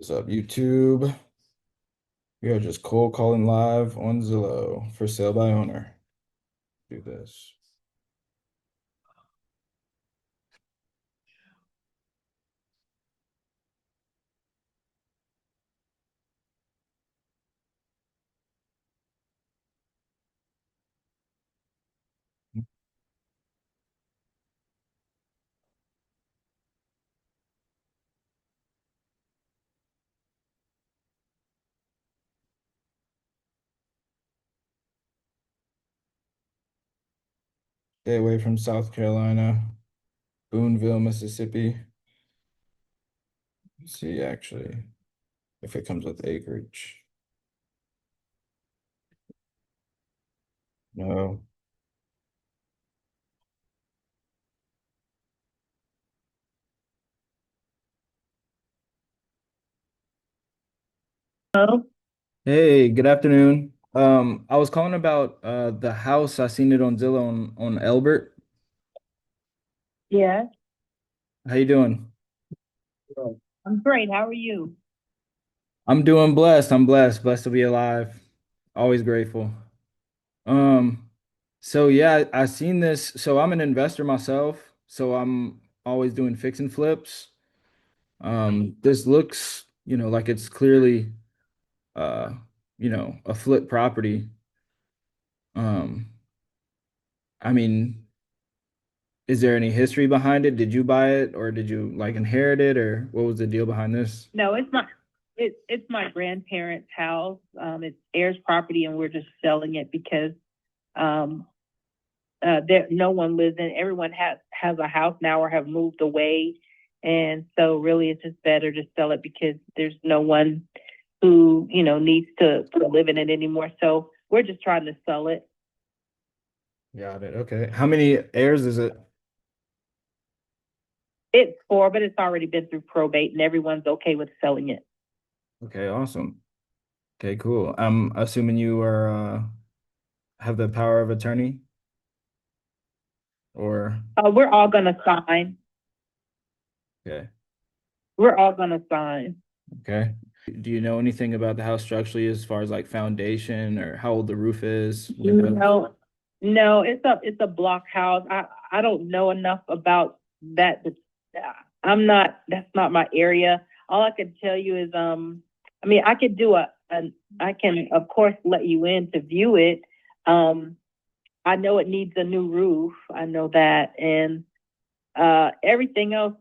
What's up, YouTube? We are just cold calling live on Zillow for sale by owner. Do this. Stay away from South Carolina, Boonville, Mississippi. Let's see, actually, if it comes with acreage. No. Oh, Hey, good afternoon. I was calling about the house. I seen it on Zillow on Elbert. yes. How you doing? I'm great. How are you? I'm doing blessed. I'm blessed. Blessed to be alive. Always grateful. Um, so yeah, I seen this. So I'm an investor myself. So I'm always doing fix and flips. This looks, like it's clearly uh, a flip property. Um, I mean, is there any history behind it? Did you buy it or did you like inherit it or what was the deal behind this? No, it's my grandparents' house. It's heirs property, and we're just selling it because um there no one lives in. Everyone has a house now or have moved away, and so really it's just better to sell it because there's no one who needs to live in it anymore. So we're just trying to sell it. Got it. Okay. How many heirs is it? It's four, but it's already been through probate, and everyone's okay with selling it. Okay, awesome. Okay, cool. I'm assuming you are have the power of attorney or We're all gonna sign. okay. We're all gonna sign. Okay. Do you know anything about the house structurally as far as like foundation or how old the roof is? Windows? No, no, it's a block house. I don't know enough about that. I'm not. That's not my area. All I can tell you is, I mean, I could do I can of course let you in to view it. Um, I know it needs a new roof. I know that, and everything else.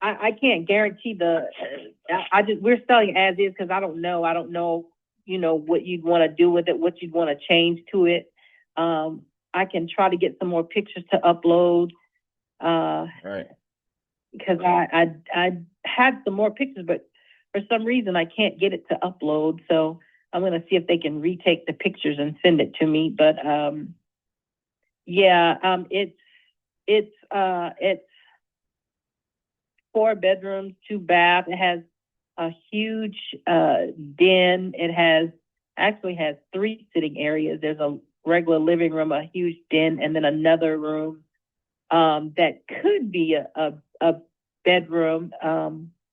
I can't guarantee I just we're selling as is because I don't know. I don't know, what you'd want to do with it, what you'd want to change to it. I can try to get some more pictures to upload uh, Right. because I had some more pictures, but for some reason I can't get it to upload. So I'm gonna see if they can retake the pictures and send it to me. But yeah, it's four bedrooms, two baths. It has a huge den. It actually has three sitting areas. There's a regular living room, a huge den, and then another room that could be a bedroom.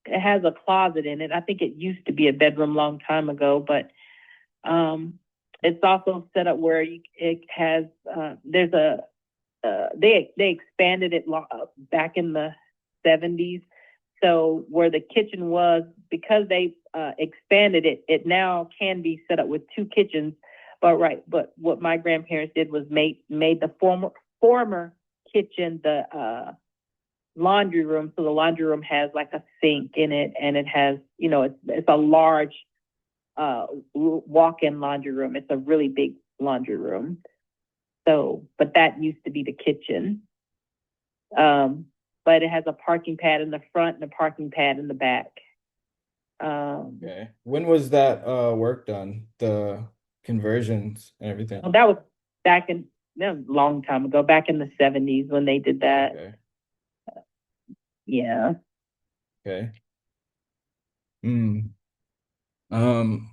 It has a closet in it. I think it used to be a bedroom long time ago, but it's also set up where it has there's a they expanded it back in the 70s. So where the kitchen was, because they expanded it, it now can be set up with two kitchens. But what my grandparents did was made the former kitchen the laundry room. So the laundry room has like a sink in it, and it has it's a large walk-in laundry room. It's a really big laundry room. So, but that used to be the kitchen. Um, but it has a parking pad in the front and a parking pad in the back. Um, Okay. When was that work done? The conversions and everything. well, that was back in that was a long time ago, back in the 70s when they did that. Okay. Yeah. Okay. Hmm. Um,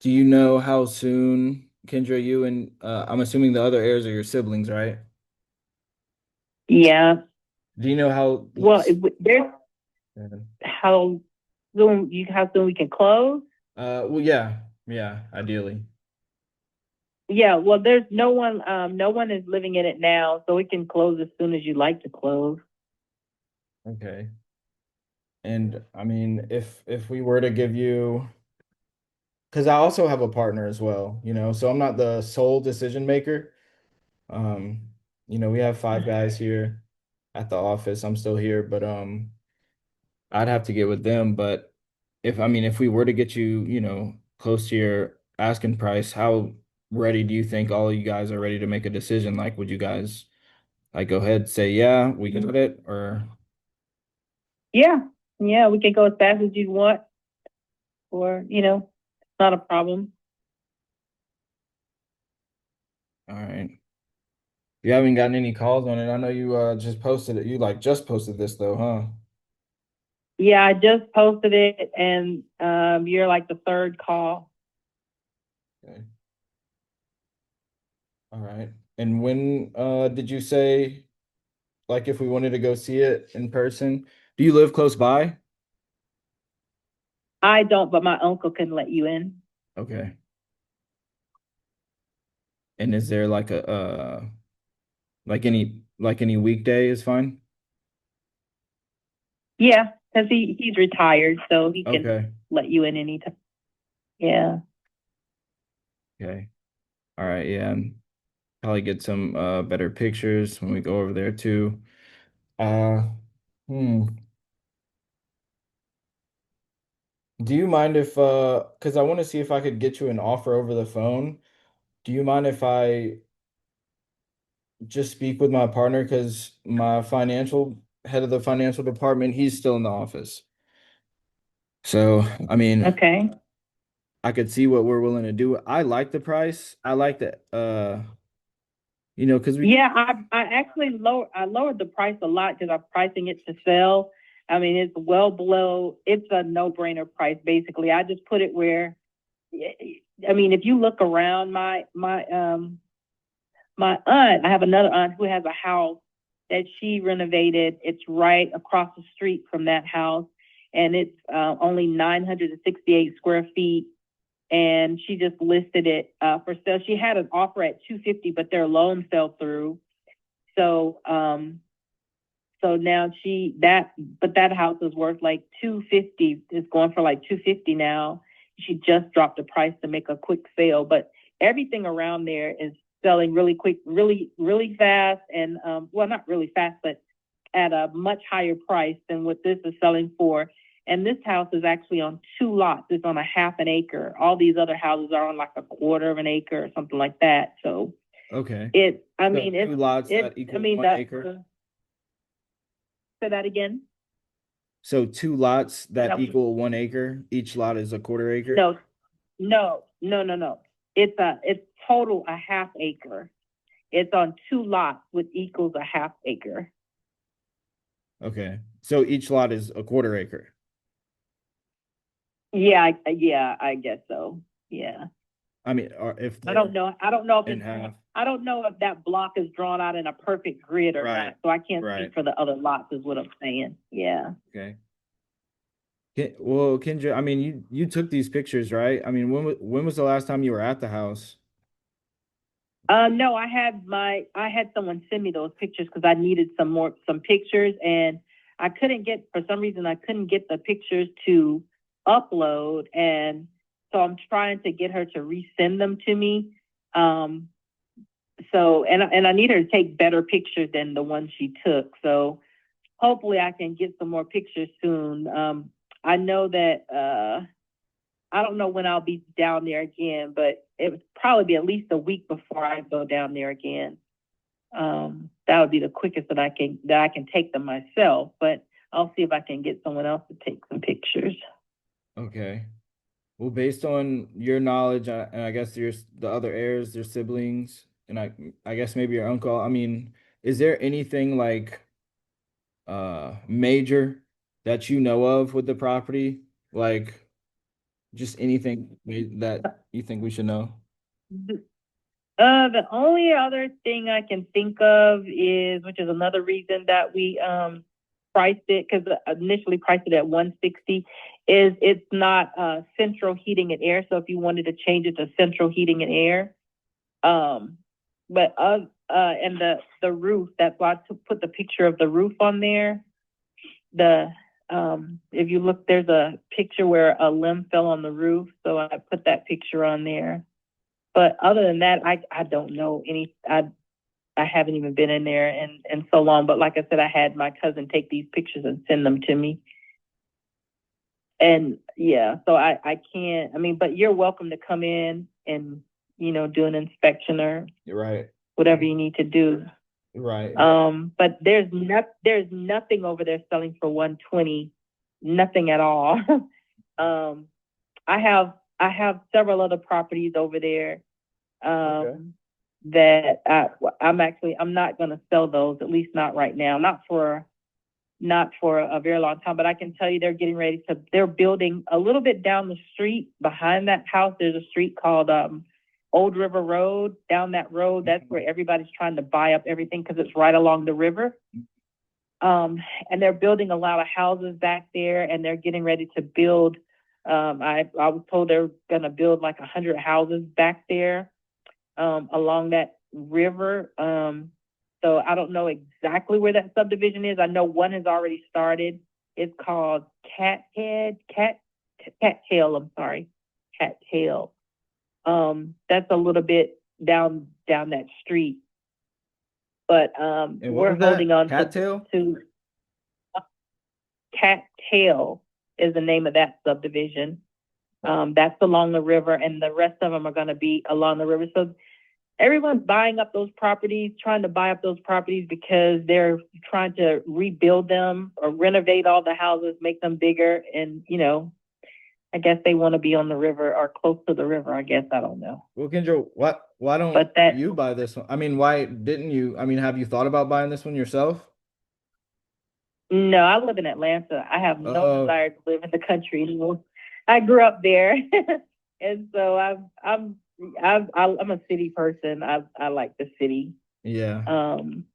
do you know how soon, Kendra, you and I'm assuming the other heirs are your siblings, right? Yeah. Do you know how Well, there's how how soon we can close? Well, yeah, yeah, ideally. Yeah, well, there's no one is living in it now, so we can close as soon as you like to close. Okay. And I mean, if we were to give you, because I also have a partner as well, so I'm not the sole decision maker. Um, we have five guys here at the office. I'm still here, but I'd have to get with them. But if we were to get you, close to your asking price, how ready do you think all of you guys are ready to make a decision? Like, would you guys like go ahead, say, yeah, we got it, or Yeah, yeah, we can go as fast as you want, or not a problem. all right. You haven't gotten any calls on it. I know you just posted it. You like just posted this though, huh? Yeah, I just posted it, and you're like the third call. Okay. All right. And when did you say like if we wanted to go see it in person? Do you live close by? I don't, but my uncle can let you in. Okay. And is there like a like any weekday is fine? Yeah, because he's retired, so he can Okay. let you in anytime. Yeah. Okay. All right. Yeah. And probably get some better pictures when we go over there too. Uh hmm. Do you mind if because I want to see if I could get you an offer over the phone. Do you mind if I just speak with my partner because my financial head of the financial department, he's still in the office. So, I mean, Okay. I could see what we're willing to do. I like the price. I like that because we Yeah, I actually I lowered the price a lot because I'm pricing it to sell. I mean, it's well below. It's a no brainer price basically. I just put it where. I mean, if you look around, my aunt, I have another aunt who has a house that she renovated. It's right across the street from that house, and it's only 968 square feet. And she just listed it for sale. She had an offer at 250, but their loan fell through. So so now but that house is worth like 250. It's going for like 250 now. She just dropped the price to make a quick sale, but everything around there is selling really quick, really fast, and well, not really fast, but at a much higher price than what this is selling for. And this house is actually on two lots. It's on a half an acre. All these other houses are on like a quarter of an acre or something like that. So okay. I So mean, two lots that I equal mean, 1 acre. say that again. So two lots that No, equal 1 acre. Each lot is a quarter acre. no, no. It's total a half acre. It's on two lots, which equals a half acre. Okay. So each lot is a quarter acre. Yeah, I guess so. Yeah. I mean, or if I don't they're know. I don't know if in it's. half. I don't know if that block is drawn out in a perfect grid or Right. not. So I can't Right. speak for the other lots. Is what I'm saying. Yeah. Okay. Well, Kendra, I mean, you took these pictures, right? I mean, when was the last time you were at the house? No, I had someone send me those pictures because I needed some pictures, and I couldn't get for some reason I couldn't get the pictures to upload, and so I'm trying to get her to resend them to me. Um, so and I need her to take better pictures than the ones she took. So hopefully I can get some more pictures soon. I know that I don't know when I'll be down there again, but it would probably be at least a week before I go down there again. That would be the quickest that I can take them myself, but I'll see if I can get someone else to take some pictures. Okay. Well, based on your knowledge, and I guess the other heirs, their siblings, and I guess maybe your uncle. I mean, is there anything like major that you know of with the property? Like just anything that you think we should know? The only other thing I can think of is, which is another reason that we priced it, because initially priced it at 160, is it's not central heating and air. So if you wanted to change it to central heating and air, um, but and the roof. That's why I put the picture of the roof on there. The if you look, there's a picture where a limb fell on the roof, so I put that picture on there. But other than that, I don't know any. I haven't even been in there in so long. But like I said, I had my cousin take these pictures and send them to me. And yeah, so I can't. I mean, but you're welcome to come in and do an inspection or Right. whatever you need to do. Right. But there's nothing over there selling for 120, nothing at all. um, I have several other properties over there. Okay. That I'm not going to sell those, at least not right now, not for a very long time. But I can tell you they're building a little bit down the street behind that house. There's a street called Old River Road. Down that road, that's where everybody's trying to buy up everything because it's right along the river. And they're building a lot of houses back there, and they're getting ready to build. I was told they're going to build like 100 houses back there along that river. So I don't know exactly where that subdivision is. I know one has already started. It's called Cattail. I'm sorry, Cattail. That's a little bit down that street, but And what we're was that? holding on Cattail? to Cattail is the name of that subdivision. That's along the river, and the rest of them are going to be along the river. So everyone's buying up those properties, trying to buy up those properties because they're trying to rebuild them or renovate all the houses, make them bigger. And, I guess they want to be on the river or close to the river. I guess. I don't know. Well, Kendra, why don't But that, you buy this one? I mean, why didn't you? I mean, have you thought about buying this one yourself? no, I live in Atlanta. I have no Uh, desire to live in the country anymore. I grew up there. And so I'm a city person. I like the city. yeah. Um,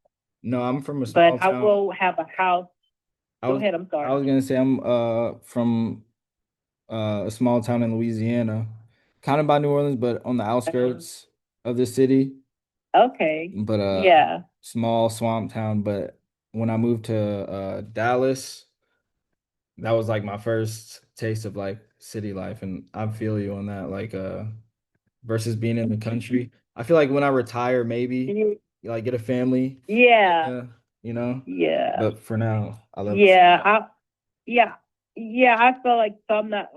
No, I'm from a but small I town. will have a house. I Go was ahead. I'm I sorry. was gonna say I'm from a small town in Louisiana, kind of by New Orleans, but on the outskirts of the city. Okay. But Yeah. small swamp town. But when I moved to Dallas, that was like my first taste of like city life, and I feel you on that. Like versus being in the country. I feel like when I retire, maybe like get a family. Yeah. Yeah, you know. Yeah. But for now, I love the city Yeah. life. Yeah. Yeah. I feel like some that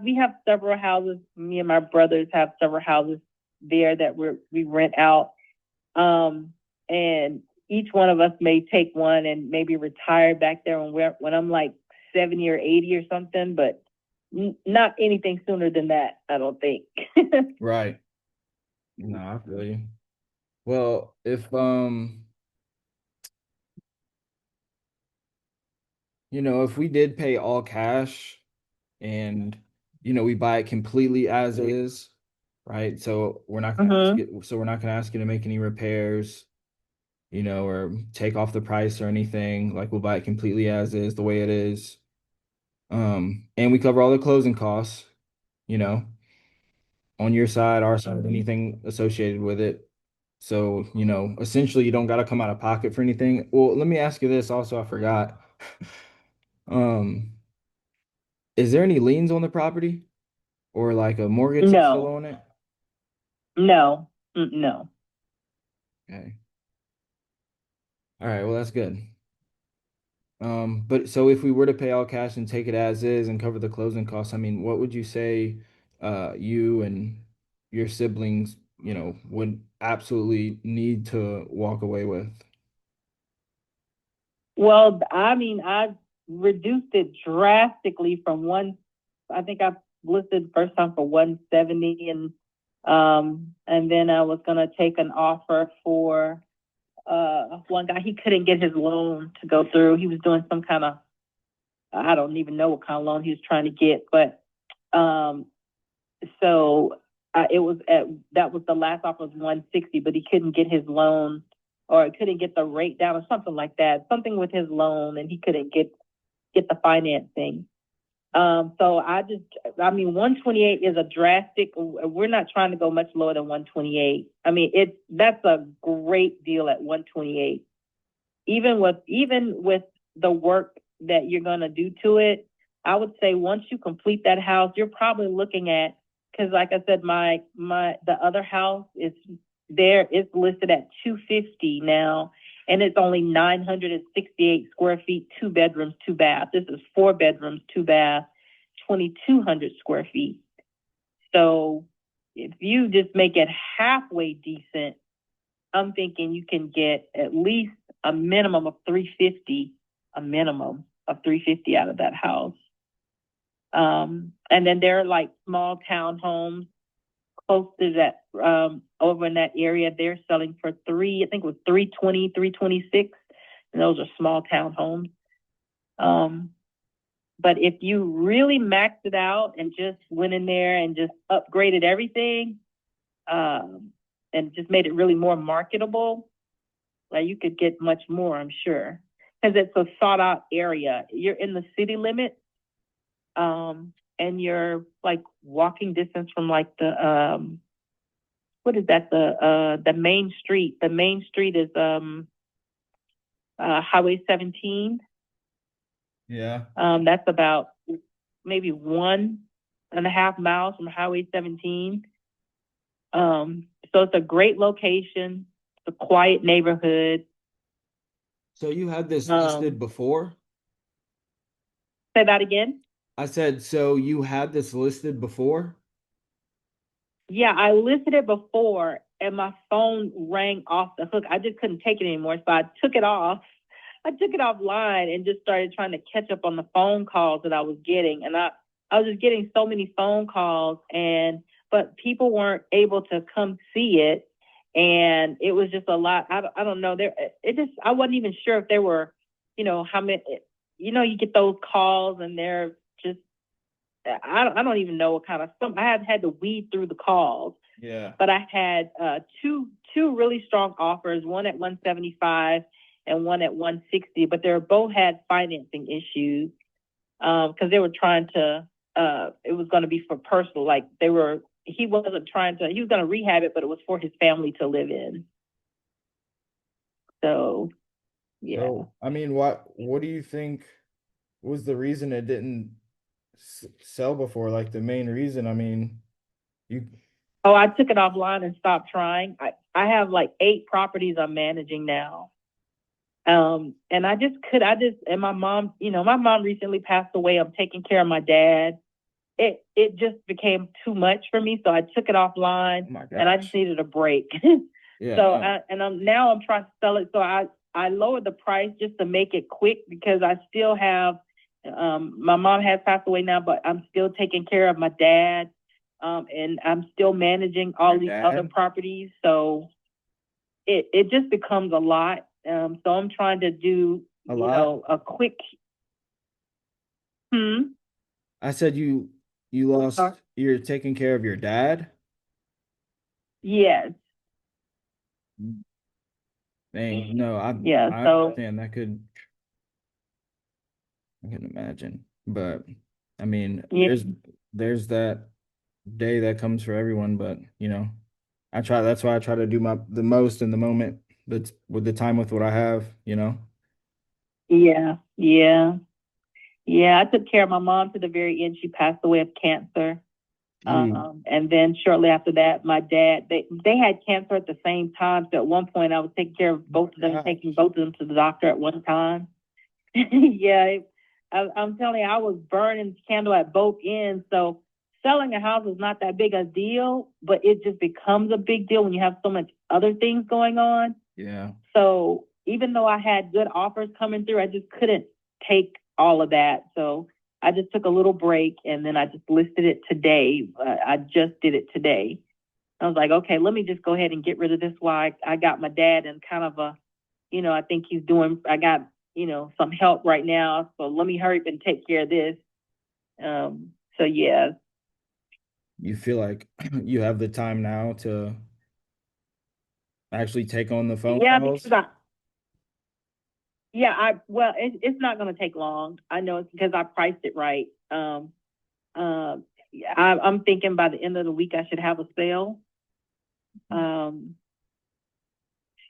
we have several houses. Me and my brothers have several houses there that we rent out. And each one of us may take one and maybe retire back there when I'm like 70 or 80 or something, but not anything sooner than that, I don't think. Right. No, I feel you. Well, if if we did pay all cash and we buy it completely as is, right? So we're not gonna ask Mm-hmm. it, so we're not gonna ask you to make any repairs, or take off the price or anything. Like we'll buy it completely as is, the way it is. And we cover all the closing costs, you know, on your side, our side, anything associated with it. So, essentially you don't gotta come out of pocket for anything. Well, let me ask you this also, I forgot. Um, is there any liens on the property or like a mortgage that's still No, on it? no, no. Okay. All right, well that's good. But so if we were to pay all cash and take it as is and cover the closing costs, I mean, what would you say you and your siblings, would absolutely need to walk away with? Well, I mean, I reduced it drastically from I think I listed the first time for 170, and then I was gonna take an offer for one guy. He couldn't get his loan to go through. He was doing some kind of, I don't even know what kind of loan he was trying to get, but um so it was that was the last offer was 160, but he couldn't get his loan or couldn't get the rate down or something like that, something with his loan, and he couldn't get the financing. So I mean, 128 is a drastic. We're not trying to go much lower than 128. I mean, that's a great deal at 128. Even with the work that you're going to do to it, I would say once you complete that house, you're probably looking at, because like I said, the other house is there. It's listed at 250 now, and it's only 968 square feet, 2 bedrooms, 2 baths. This is 4 bedrooms, 2 baths, 2,200 square feet. So if you just make it halfway decent, I'm thinking you can get at least a minimum of 350, a minimum of 350 out of that house. And then there are like small townhomes close to that, over in that area. They're selling for I think it was 320, 326. And those are small townhomes. But if you really maxed it out and just went in there and just upgraded everything, and just made it really more marketable, like you could get much more, I'm sure, because it's a sought out area. You're in the city limits, and you're like walking distance from like what is that? The main street. The main street is Highway 17. Yeah. That's about maybe 1.5 miles from Highway 17. So it's a great location. It's a quiet neighborhood. So you had this listed before? Say that again. I said, so you had this listed before? Yeah, I listed it before and my phone rang off the hook. I just couldn't take it anymore. So I took it off. I took it offline and just started trying to catch up on the phone calls that I was getting. And I was just getting so many phone calls, but people weren't able to come see it. And it was just a lot. I don't know. I wasn't even sure if there were, how many, you get those calls and they're just, I don't even know what kind of stuff. I have had to weed through the calls. Yeah. But I had two really strong offers, one at 175 and one at 160, but they both had financing issues, because they were trying to, it was going to be for personal, like he was going to rehab it, but it was for his family to live in. So, yeah. So, I mean, what do you think was the reason it didn't sell before? Like the main reason? I mean, you. Oh, I took it offline and stopped trying. I have like 8 properties I'm managing now. And and my mom recently passed away. I'm taking care of my dad. It just became too much for me. So I took it offline Oh my and I just gosh. needed a break. Yeah. So No. I'm trying to sell it. So I lowered the price just to make it quick, because I still have, my mom has passed away now, but I'm still taking care of my dad. And I'm still managing all Your these other dad? properties. So it just becomes a lot. So I'm trying to do, A lot? a quick, I said you're taking care of your dad? yes. Dang, no, Yeah. I So understand I can imagine. But I mean, yeah, there's that day that comes for everyone, but that's why I try to do the most in the moment, that's with the time with what I have. yeah, yeah, yeah. I took care of my mom to the very end. She passed away of cancer. Ooh, And then shortly after that, my dad, they had cancer at the same time. So at one point I was taking care of oh both of my them, taking gosh. both of them to the doctor at one time. Yeah. I'm telling you, I was burning candle at both ends. So selling a house is not that big a deal, but it just becomes a big deal when you have so much other things going on. Yeah. So even though I had good offers coming through, I just couldn't take all of that. So I just took a little break and then I just listed it today. I just did it today. I was like, okay, let me just go ahead and get rid of this while I got my dad in kind of I think I got, some help right now. So let me hurry up and take care of this. So yeah. You feel like you have the time now to actually take on the phone Yeah, because calls? well, it's not going to take long. I know it's because I priced it right. Yeah, I'm thinking by the end of the week I should have a sale. Um,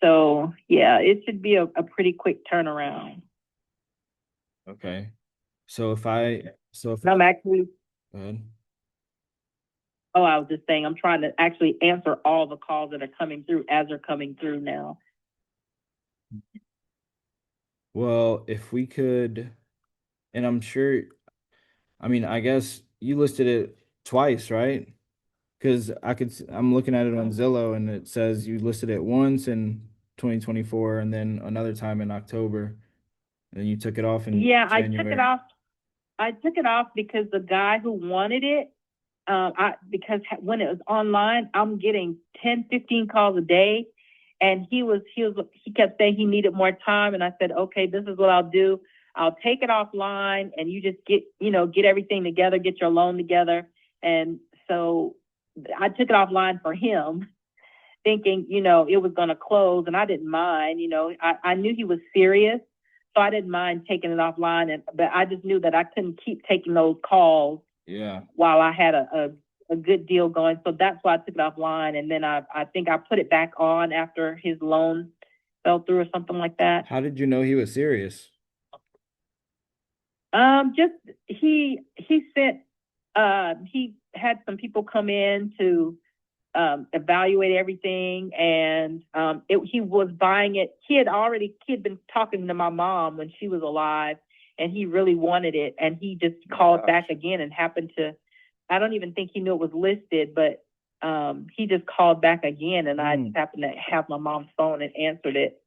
so yeah, it should be a pretty quick turnaround. Okay. So if I, so if, I'm actually, go ahead. oh, I was just saying, I'm trying to actually answer all the calls that are coming through as they're coming through now. Well, if we could, and I'm sure, I mean, I guess you listed it twice, right? Because I'm looking at it on Zillow and it says you listed it once in 2024 and then another time in October, and then you took it off in Yeah, I took it January. off. I took it off because the guy who wanted it, because when it was online, I'm getting 10, 15 calls a day. And he kept saying he needed more time. And I said, okay, this is what I'll do. I'll take it offline and you just get everything together, get your loan together. And so I took it offline for him, thinking, it was going to close, and I didn't mind. I knew he was serious, so I didn't mind taking it offline. But I just knew that I couldn't keep taking those calls Yeah. while I had a good deal going. So that's why I took it offline. And then I think I put it back on after his loan fell through or something like that. How did you know he was serious? Just he had some people come in to evaluate everything, and he was buying it. He had been talking to my mom when she was alive, and he really wanted it, and he just called back again and happened to. I don't even think he knew it was listed, but he just called back again, and I just happened to have my mom's phone and answered it.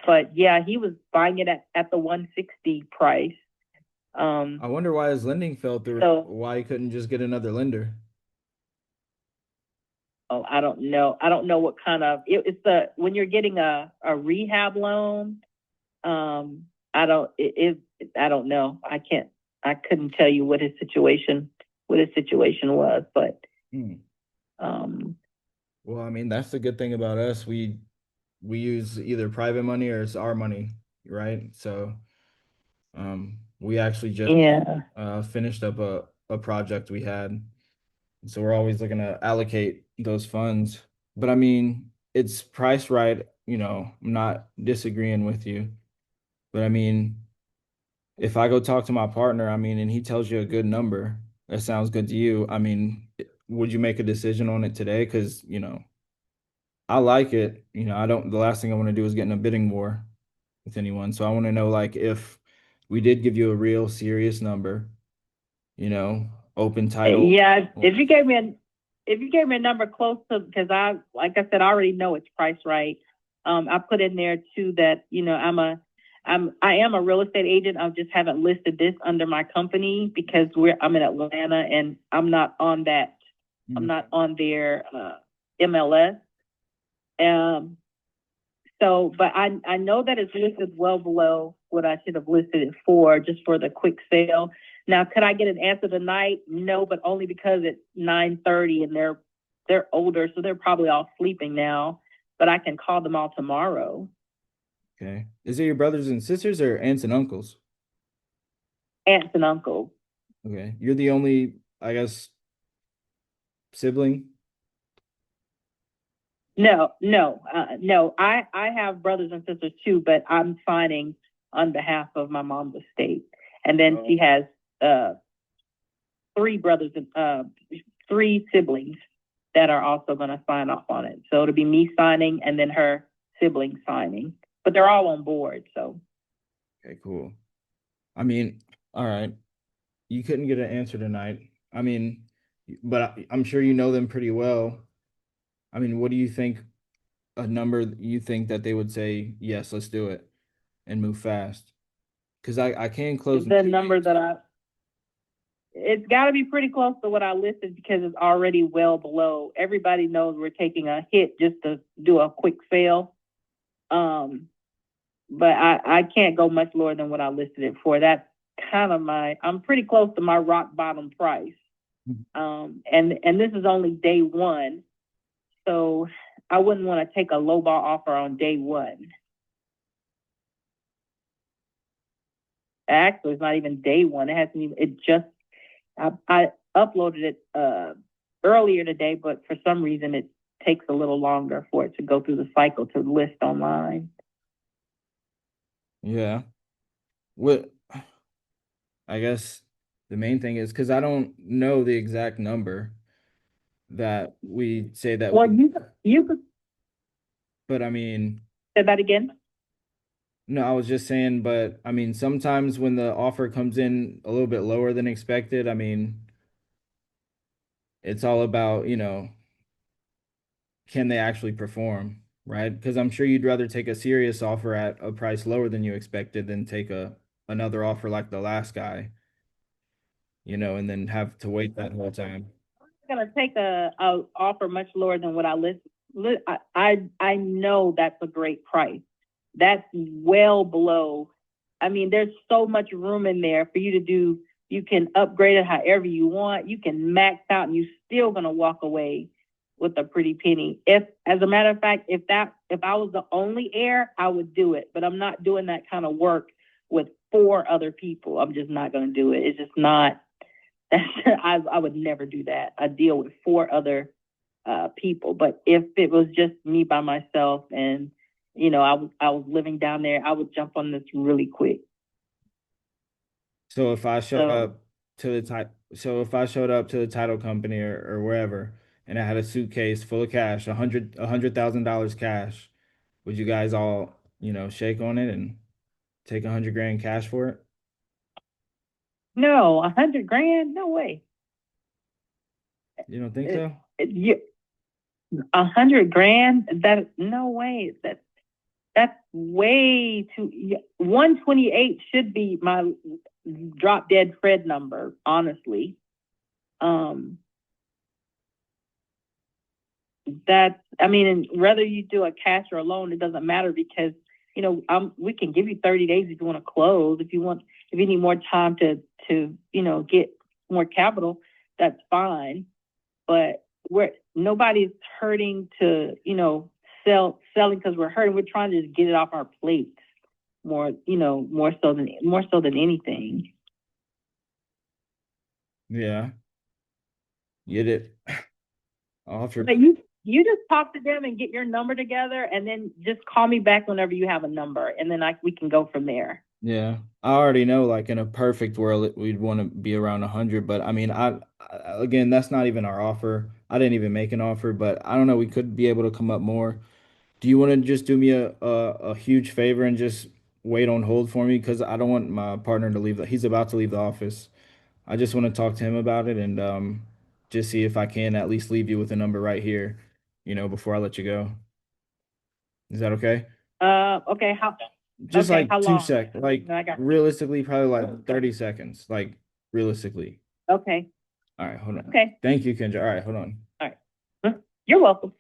But yeah, he was buying it at the 160 price. I wonder why his lending fell through. So Why he couldn't just get another lender. Oh, I don't know. I don't know what kind of it's the when you're getting a rehab loan. I don't I don't know. I couldn't tell you what his situation was, but Hmm. um Well, I mean, that's the good thing about us. We use either private money or it's our money, right? So, we actually just yeah. finished up a project we had. So we're always looking to allocate those funds. But I mean, it's priced right, I'm not disagreeing with you. But I mean, if I go talk to my partner, I mean, and he tells you a good number, that sounds good to you. I mean, would you make a decision on it today? Because, I like it. The last thing I want to do is get in a bidding war with anyone. So I want to know, like, if we did give you a real serious number, you know, open title. Yeah, if you gave me a number close to, because like I said, I already know it's priced right. I put in there too that I am a real estate agent. I just haven't listed this under my company because I'm in Atlanta and I'm not on their MLS. Um, but I know that it's listed well below what I should have listed it for, just for the quick sale. Now, could I get an answer tonight? No, but only because it's 9:30 and they're older, so they're probably all sleeping now. But I can call them all tomorrow. Okay. Is it your brothers and sisters or aunts and uncles? Aunts and uncles. Okay. You're the only, I guess, sibling? No. I have brothers and sisters too, but I'm signing on behalf of my mom's estate, and then she has uh three brothers and three siblings that are also going to sign off on it. So it'll be me signing and then her sibling signing, but they're all on board. So Okay, cool. I mean, all right. You couldn't get an answer tonight. I mean, but I'm sure you know them pretty well. I mean, what do you think a number you think that they would say, yes, let's do it and move fast? Because I can close in the two number weeks. that it's got to be pretty close to what I listed because it's already well below. Everybody knows we're taking a hit just to do a quick sale. Um, but I can't go much lower than what I listed it for. That's kind of I'm pretty close to my rock bottom price. And this is only day one. So I wouldn't want to take a lowball offer on day one. Actually, it's not even day one. It hasn't even. It just I uploaded it earlier today, but for some reason it takes a little longer for it to go through the cycle to list online. Yeah. What I guess the main thing is because I don't know the exact number that we say that Well, we, you could but I mean, say that again. no, I was just saying, but I mean, sometimes when the offer comes in a little bit lower than expected, I mean, it's all about, can they actually perform, right? Because I'm sure you'd rather take a serious offer at a price lower than you expected than take a another offer like the last guy, and then have to wait that whole time. Gonna take a offer much lower than what I list. I know that's a great price. That's well below. I mean, there's so much room in there for you to do. You can upgrade it however you want. You can max out, and you're still gonna walk away with a pretty penny. If, as a matter of fact, if I was the only heir, I would do it. But I'm not doing that kind of work with four other people. I'm just not gonna do it. It's just not. I would never do that. I deal with four other people. But if it was just me by myself and I was living down there, I would jump on this really quick. So if I showed So up so if I showed up to the title company or wherever and I had a suitcase full of cash, $100,000 cash, would you guys all, shake on it and take 100 grand cash for it? no, 100 grand, no way. You don't think It, so? you 100 grand, that no way. That's way too. 128 should be my drop dead Fred number, honestly. Um, that I mean, and whether you do a cash or a loan, it doesn't matter because we can give you 30 days if you want to close. If you need more time to get more capital, that's fine. But we're nobody's hurting to selling because we're hurting. We're trying to just get it off our plates more so than anything. Yeah, get it. Offer. But you just talk to them and get your number together, and then just call me back whenever you have a number, and then we can go from there. Yeah, I already know. Like in a perfect world, we'd want to be around 100. But I mean, again, that's not even our offer. I didn't even make an offer, but I don't know. We could be able to come up more. Do you want to just do me a huge favor and just wait on hold for me? Because I don't want my partner to leave. He's about to leave the office. I just want to talk to him about it and just see if I can at least leave you with a number right here, before I let you go. Is that okay? Okay, Just like how two long? sec, like I got realistically, probably like 30 seconds. Like realistically. okay, All right, hold on. okay, Thank you, Kendra. All right, hold on. all right. You're welcome.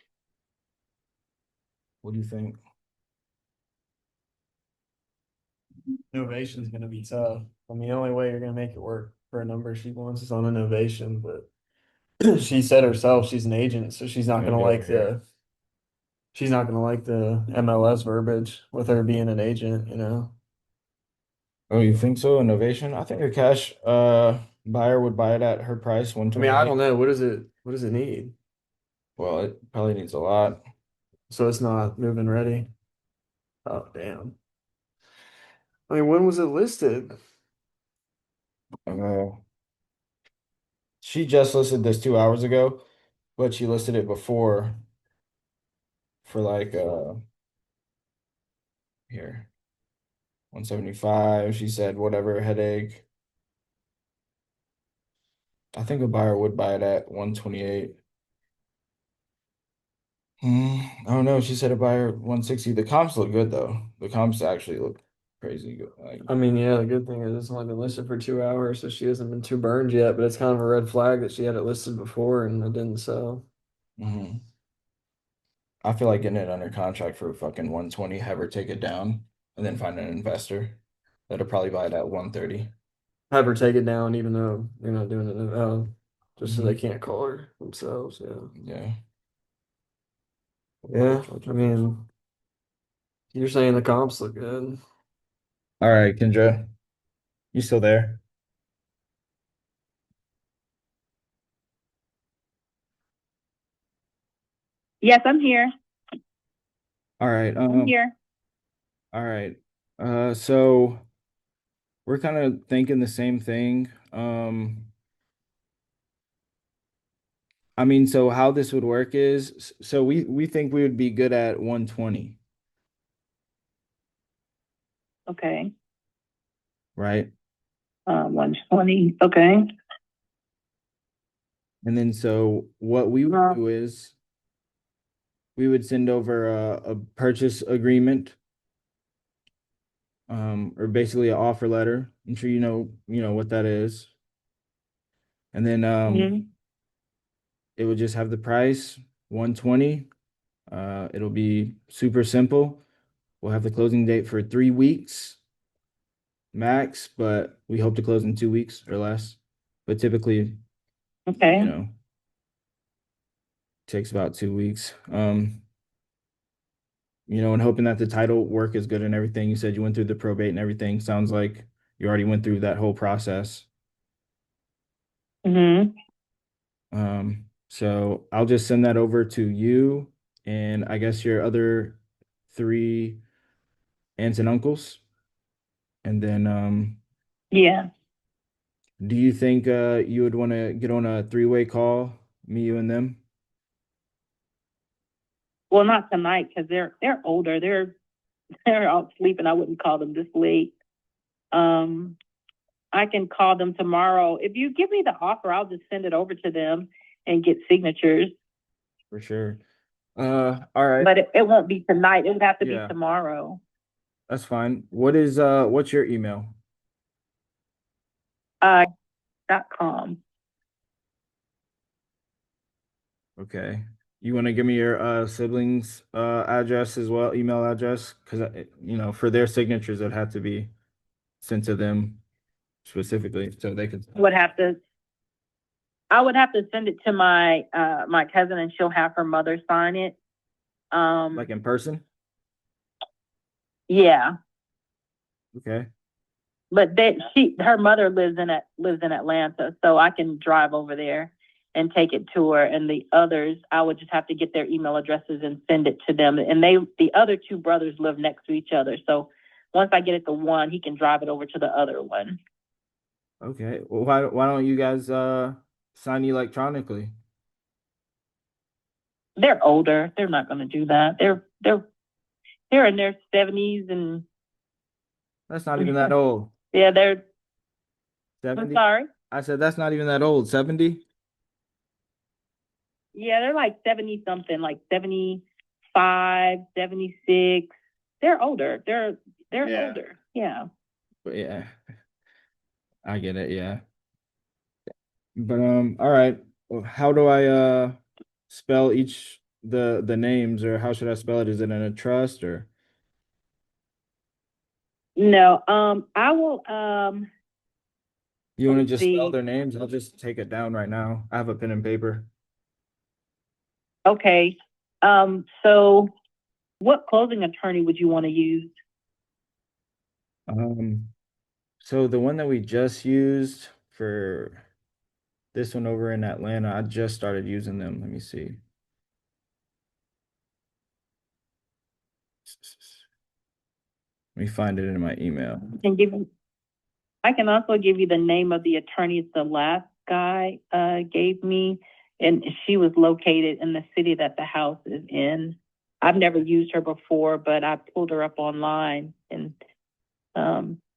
What do you think? Innovation's gonna be tough. I mean, the only way you're gonna make it work for a number she wants is on innovation, but she said herself she's an agent, so I'm gonna get over here. she's not gonna like the MLS verbiage with her being an agent, you know. Oh, you think so? Innovation? I think a cash buyer would buy it at her price, I mean, I 128. don't know. What does it need? Well, it probably needs a lot. So it's not moving ready. Oh, damn. I mean, when was it listed? Uh, she just listed this 2 hours ago, but she listed it before for like here 175. She said whatever headache. I think a buyer would buy it at 128. I don't know. She said a buyer 160. The comps look good though. The comps actually look crazy good. Like, I mean, yeah, the good thing is it's only been listed for 2 hours, so she hasn't been too burned yet, but it's kind of a red flag that she had it listed before and it didn't sell. mhm. I feel like getting it under contract for fucking 120, have her take it down, and then find an investor that'll probably buy it at 130. Have her take it down, even though you're not doing it. Just so they Hmm. can't call her themselves. Yeah. Yeah. Yeah, I mean, you're saying the comps look good. All right, Kendra, you still there? Yes, I'm here. All right. I'm here. All right. So we're kind of thinking the same thing. I mean, so how this would work is, so we think we would be good at 120, Okay. right? 120. Okay. And then so what we would Uh, do is we would send over a purchase agreement, or basically an offer letter. I'm sure you know what that is. And then mhm. it would just have the price 120. It'll be super simple. We'll have the closing date for 3 weeks max, but we hope to close in 2 weeks or less. But typically, you Okay. know, takes about 2 weeks. And hoping that the title work is good and everything. You said you went through the probate and everything. Sounds like you already went through that whole process. Mhm. So I'll just send that over to you and I guess your other three aunts and uncles. And then Yeah. do you think you would want to get on a three-way call, me, you, and them? Well, not tonight because they're older. They're out sleeping. I wouldn't call them this late. Um, I can call them tomorrow. If you give me the offer, I'll just send it over to them and get signatures. For sure. All right. But it won't be tonight. It would have to be Yeah, tomorrow. that's fine. What's your email? Uh, .com. Okay. You want to give me your siblings address as well, email address? Because for their signatures, it had to be sent to them specifically so they could Would have to. I would have to send it to my cousin, and she'll have her mother sign it. like Um, in person. yeah, Okay. but her mother lives in Atlanta, so I can drive over there and take it to her. And the others, I would just have to get their email addresses and send it to them. And the other two brothers live next to each other, so once I get it to one, he can drive it over to the other one. Okay. Well, why don't you guys sign electronically? They're older; they're not going to do that. They're in their 70s, and That's not even that old. yeah, they're. I'm 70? sorry. I said that's not even that old. 70? Yeah, they're like 70 something, like 75, 76. They're older. They're Yeah. older. Yeah. But yeah, I get it. Yeah. But all right. Well, how do I spell each the names, or how should I spell it? Is it in a trust or No, I will you want let's to just spell see. their names? I'll just take it down right now. I have a pen and paper. Okay. So what closing attorney would you want to use? Um, so the one that we just used for this one over in Atlanta, I just started using them. Let me see. Let me find it in my email. And give I can also give you the name of the attorney the last guy gave me, and she was located in the city that the house is in. I've never used her before, but I pulled her up online, and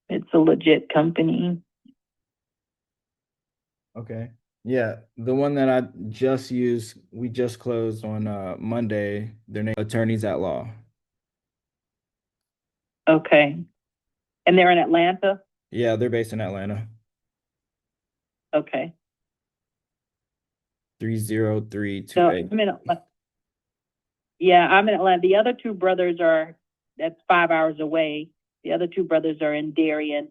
it's a legit company. Okay. Yeah, the one that I just used, we just closed on Monday. Their name Attorneys at Law. Okay, and they're in Atlanta. Yeah, they're based in Atlanta. Okay, so 30328. I'm in yeah, I'm in Atlanta. The other two brothers are that's 5 hours away. The other two brothers are in Darien,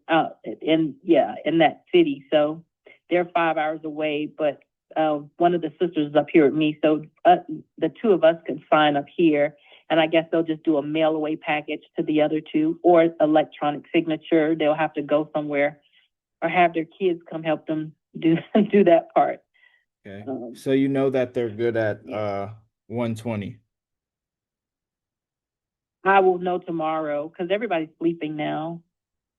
in that city. So they're 5 hours away. But one of the sisters is up here with me, so the two of us can sign up here, and I guess they'll just do a mail away package to the other two, or electronic signature. They'll have to go somewhere or have their kids come help them do do that part. Okay. So you know that they're good at Yeah. 120. I will know tomorrow because everybody's sleeping now.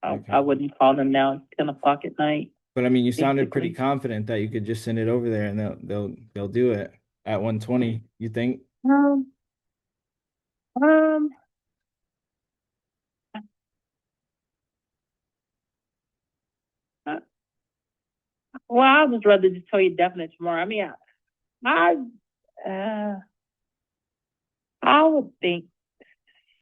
I Okay. wouldn't call them now. It's 10 o'clock at night, But I mean, you sounded pretty basically. confident that you could just send it over there and they'll do it at 120. You think? Um, um, uh, well, I'd just rather just tell you definite tomorrow. I mean, uh, I would think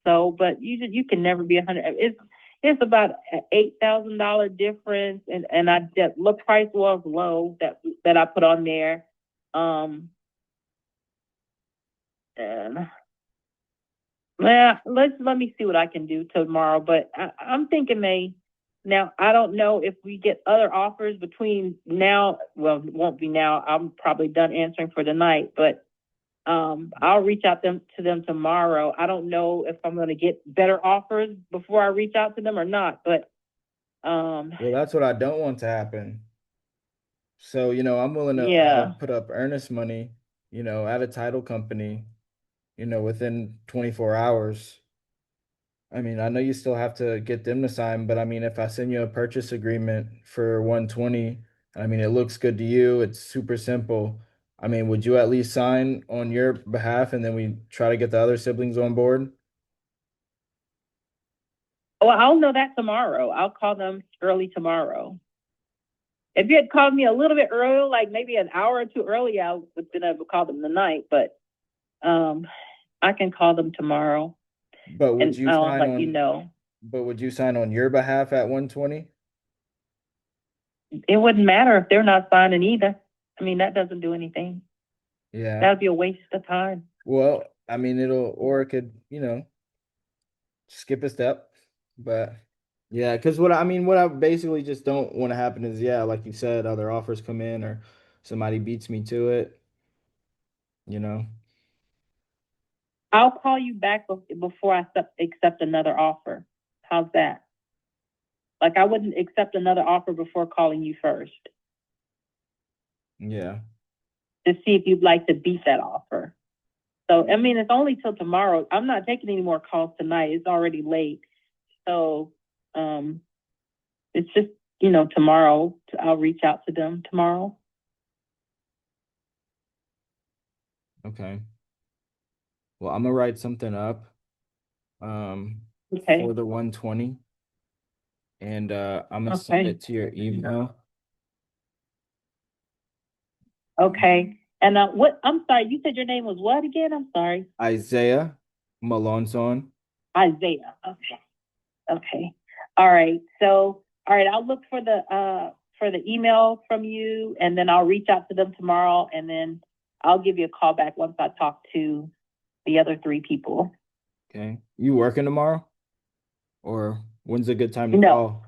so, but you can never be 100. It's about an $8,000 difference, and I that look price was low that I put on there. Um, and yeah, let me see what I can do tomorrow. But I'm thinking May. Now I don't know if we get other offers between now. Well, it won't be now. I'm probably done answering for the night, but I'll reach out to them tomorrow. I don't know if I'm going to get better offers before I reach out to them or not, but um, Well, that's what I don't want to happen. So, I'm willing to yeah. put up earnest money, at a title company, within 24 hours. I mean, I know you still have to get them to sign, but I mean, if I send you a purchase agreement for 120, I mean, it looks good to you. It's super simple. I mean, would you at least sign on your behalf and then we try to get the other siblings on board? Well, I'll know that tomorrow. I'll call them early tomorrow. If you had called me a little bit early, like maybe an hour or two early, I would have been able to call them tonight. But um, I can call them tomorrow, But would and you I'll sign let you on, know. but would you sign on your behalf at 120? It wouldn't matter if they're not signing either. I mean, that doesn't do anything. Yeah. That would be a waste of time. Well, I mean, or it could, skip a step. But yeah, because what I basically just don't want to happen is, yeah, like you said, other offers come in or somebody beats me to it, you know. I'll call you back before I accept another offer. How's that? Like I wouldn't accept another offer before calling you first Yeah. to see if you'd like to beat that offer. So I mean, it's only till tomorrow. I'm not taking any more calls tonight. It's already late. So um, it's just tomorrow. I'll reach out to them tomorrow. Okay. Well, I'm gonna write something up um for Okay. the 120 and I'm gonna send Okay. it to your email. Okay. And what? I'm sorry. You said your name was what again? I'm sorry. Isaiah Malonson. Isaiah. Okay. Okay. All right. So, all right, I'll look for the email from you and then I'll reach out to them tomorrow and then I'll give you a call back once I talk to the other three people. Okay. You working tomorrow? Or when's a good time to No.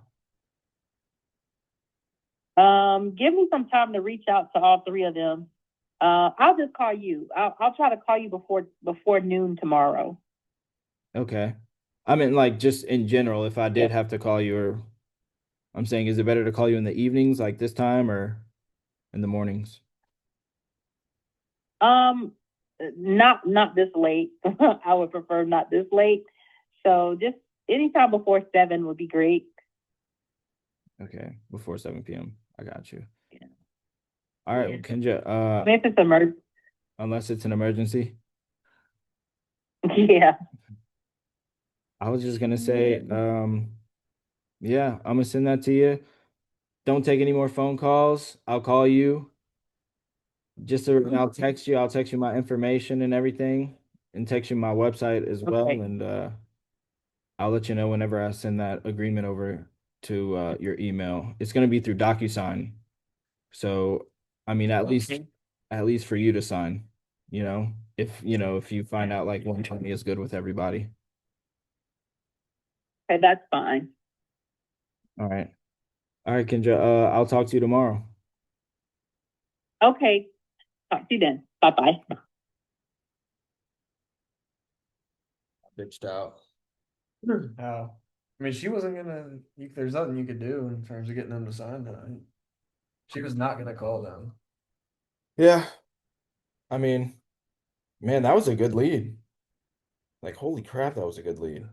call? Give me some time to reach out to all three of them. I'll just call you. I'll try to call you before noon tomorrow. Okay. I mean, like just in general, if I Yeah. did have to call you, or I'm saying, is it better to call you in the evenings like this time or in the mornings? Um, not this late. I would prefer not this late. So just anytime before 7 would be great. Okay, before 7 p.m. I got you. Yeah. All right, Yeah. well, Kendra, I mean, if it's emergency, unless it's an emergency, yeah. I was just gonna say, yeah, I'm gonna send that to you. Don't take any more phone calls. I'll call you. And I'll text you. I'll text you my information and everything, and text you my website as well. Okay. And I'll let you know whenever I send that agreement over to your email. It's gonna be through DocuSign. So, I mean, Okay. at least for you to sign, if you find out like 120 is good with everybody. Okay, that's fine. All right. All right, Kendra. I'll talk to you tomorrow. Okay. Talk to you then. Bye-bye. Bitched out. How? I mean, she wasn't gonna. There's nothing you could do in terms of getting them to sign tonight. She was not gonna call them. Yeah. I mean, man, that was a good lead. Like, holy crap, that was a good lead.